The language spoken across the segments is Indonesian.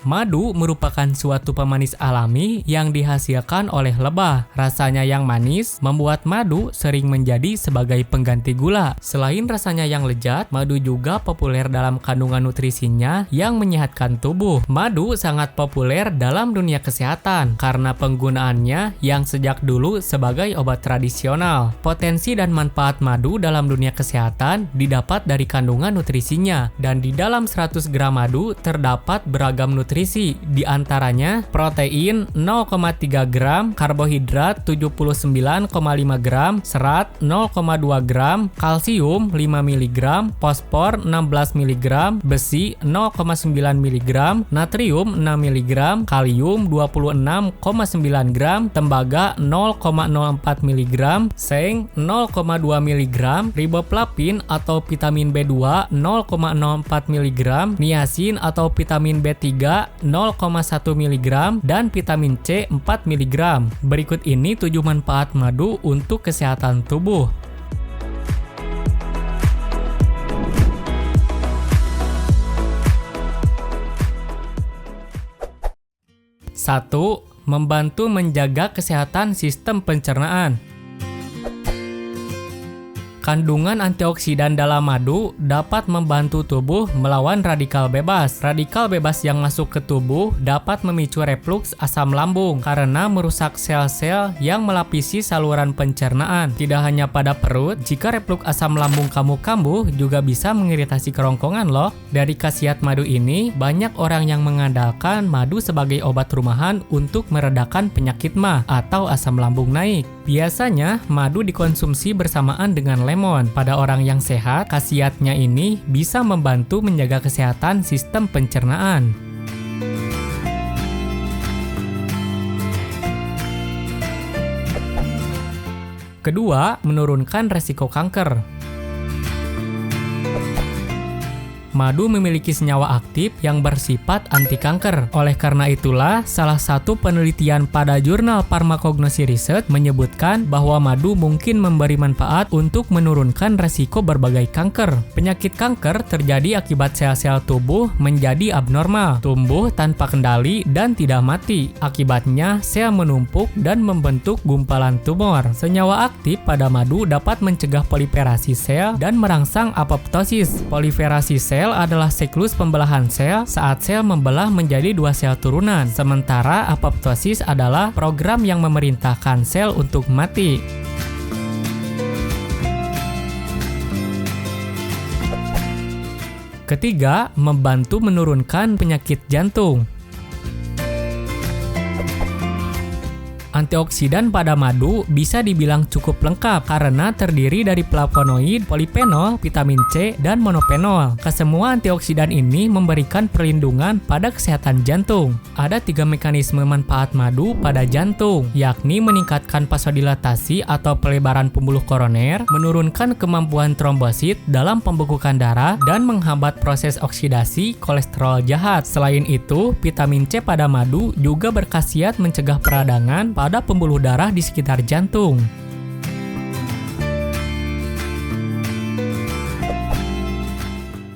Madu merupakan suatu pemanis alami yang dihasilkan oleh lebah. Rasanya yang manis membuat madu sering menjadi sebagai pengganti gula. Selain rasanya yang lezat, madu juga populer dalam kandungan nutrisinya yang menyehatkan tubuh. Madu sangat populer dalam dunia kesehatan karena penggunaannya yang sejak dulu sebagai obat tradisional. Potensi dan manfaat madu dalam dunia kesehatan didapat dari kandungan nutrisinya, dan di dalam 100 gram madu terdapat beragam nutrisi, di antaranya protein 0,3 gram, karbohidrat 79,5 gram, serat 0,2 gram, kalsium 5 mg, fosfor 16 mg, besi 0,9 mg, natrium 6 mg, kalium 26,9 gram, tembaga 0,04 mg, seng 0,2 mg, riboflavin atau vitamin B2 0,04 mg, niacin atau vitamin B3 0,1 mg, dan vitamin C 4 mg. Berikut ini 7 manfaat madu untuk kesehatan tubuh. 1. Membantu menjaga kesehatan sistem pencernaan. Kandungan antioksidan dalam madu dapat membantu tubuh melawan radikal bebas. Radikal bebas yang masuk ke tubuh dapat memicu refluks asam lambung karena merusak sel-sel yang melapisi saluran pencernaan. Tidak hanya pada perut, jika refluks asam lambung kamu kambuh juga bisa mengiritasi kerongkongan loh. Dari khasiat madu ini, banyak orang yang mengandalkan madu sebagai obat rumahan untuk meredakan penyakit MAH atau asam lambung naik. Biasanya, madu dikonsumsi bersamaan dengan lemon. Pada orang yang sehat, khasiatnya ini bisa membantu menjaga kesehatan sistem pencernaan. Kedua, menurunkan resiko kanker. Madu memiliki senyawa aktif yang bersifat anti kanker. Oleh karena itulah, salah satu penelitian pada jurnal Pharmacognosy Research menyebutkan bahwa madu mungkin memberi manfaat untuk menurunkan resiko berbagai kanker. Penyakit kanker terjadi akibat sel-sel tubuh menjadi abnormal, tumbuh tanpa kendali, dan tidak mati. Akibatnya, sel menumpuk dan membentuk gumpalan tumor. Senyawa aktif pada madu dapat mencegah proliferasi sel dan merangsang apoptosis. Proliferasi sel adalah siklus pembelahan sel saat sel membelah menjadi dua sel turunan, sementara apoptosis adalah program yang memerintahkan sel untuk mati. Ketiga, membantu menurunkan penyakit jantung. Antioksidan pada madu bisa dibilang cukup lengkap karena terdiri dari flavonoid, polifenol, vitamin C, dan monofenol. Kesemua antioksidan ini memberikan perlindungan pada kesehatan jantung. Ada 3 mekanisme manfaat madu pada jantung, yakni meningkatkan vasodilatasi atau pelebaran pembuluh koroner, menurunkan kemampuan trombosit dalam pembekukan darah, dan menghambat proses oksidasi kolesterol jahat. Selain itu, vitamin C pada madu juga berkhasiat mencegah peradangan pada pembuluh darah di sekitar jantung.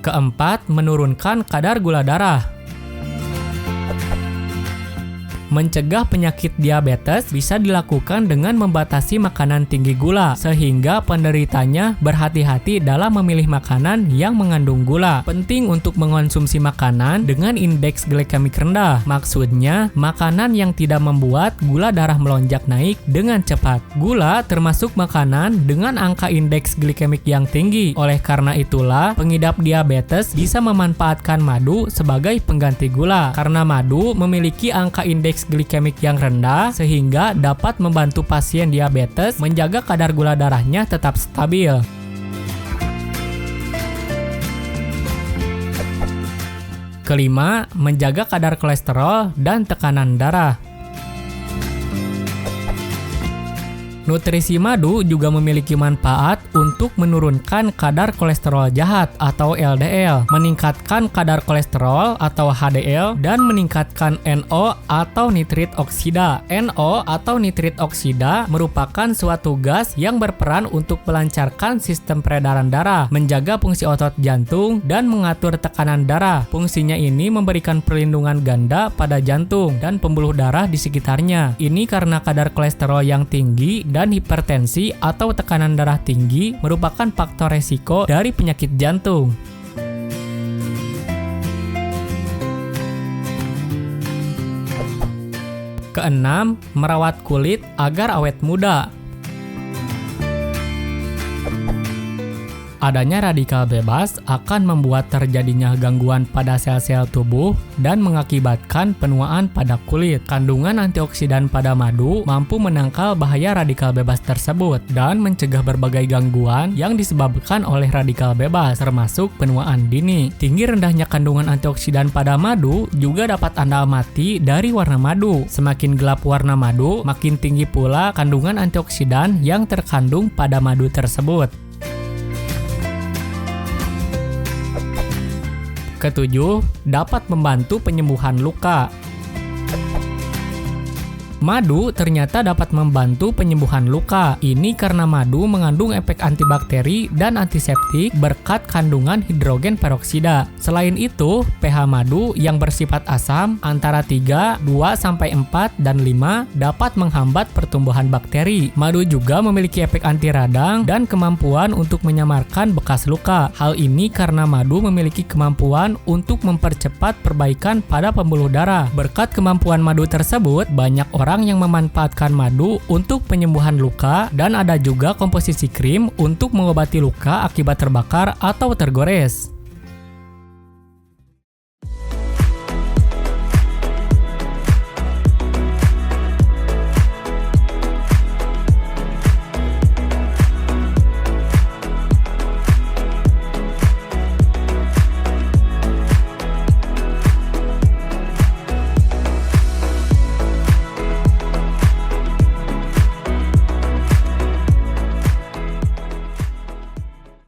Keempat, menurunkan kadar gula darah. Mencegah penyakit diabetes bisa dilakukan dengan membatasi makanan tinggi gula, sehingga penderitanya berhati-hati dalam memilih makanan yang mengandung gula. Penting untuk mengonsumsi makanan dengan indeks glikemik rendah. Maksudnya, makanan yang tidak membuat gula darah melonjak naik dengan cepat. Gula termasuk makanan dengan angka indeks glikemik yang tinggi. Oleh karena itulah, pengidap diabetes bisa memanfaatkan madu sebagai pengganti gula. Karena madu memiliki angka indeks glikemik yang rendah, sehingga dapat membantu pasien diabetes menjaga kadar gula darahnya tetap stabil. Kelima, menjaga kadar kolesterol dan tekanan darah. Nutrisi madu juga memiliki manfaat untuk menurunkan kadar kolesterol jahat atau LDL, meningkatkan kadar kolesterol atau HDL, dan meningkatkan NO atau nitrit oksida. NO atau nitrit oksida merupakan suatu gas yang berperan untuk melancarkan sistem peredaran darah, menjaga fungsi otot jantung, dan mengatur tekanan darah. Fungsinya ini memberikan perlindungan ganda pada jantung dan pembuluh darah di sekitarnya. Ini karena kadar kolesterol yang tinggi dan hipertensi atau tekanan darah tinggi merupakan faktor resiko dari penyakit jantung. Keenam, merawat kulit agar awet muda. Adanya radikal bebas akan membuat terjadinya gangguan pada sel-sel tubuh dan mengakibatkan penuaan pada kulit. Kandungan antioksidan pada madu mampu menangkal bahaya radikal bebas tersebut dan mencegah berbagai gangguan yang disebabkan oleh radikal bebas, termasuk penuaan dini. Tinggi rendahnya kandungan antioksidan pada madu juga dapat Anda amati dari warna madu. Semakin gelap warna madu, makin tinggi pula kandungan antioksidan yang terkandung pada madu tersebut. Ketujuh, dapat membantu penyembuhan luka. Madu ternyata dapat membantu penyembuhan luka. Ini karena madu mengandung efek antibakteri dan antiseptik berkat kandungan hidrogen peroksida. Selain itu, pH madu yang bersifat asam antara 3, 2-4, dan 5 dapat menghambat pertumbuhan bakteri. Madu juga memiliki efek anti radang dan kemampuan untuk menyamarkan bekas luka. Hal ini karena madu memiliki kemampuan untuk mempercepat perbaikan pada pembuluh darah. Berkat kemampuan madu tersebut, banyak orang yang memanfaatkan madu untuk penyembuhan luka, dan ada juga komposisi krim untuk mengobati luka akibat terbakar atau tergores.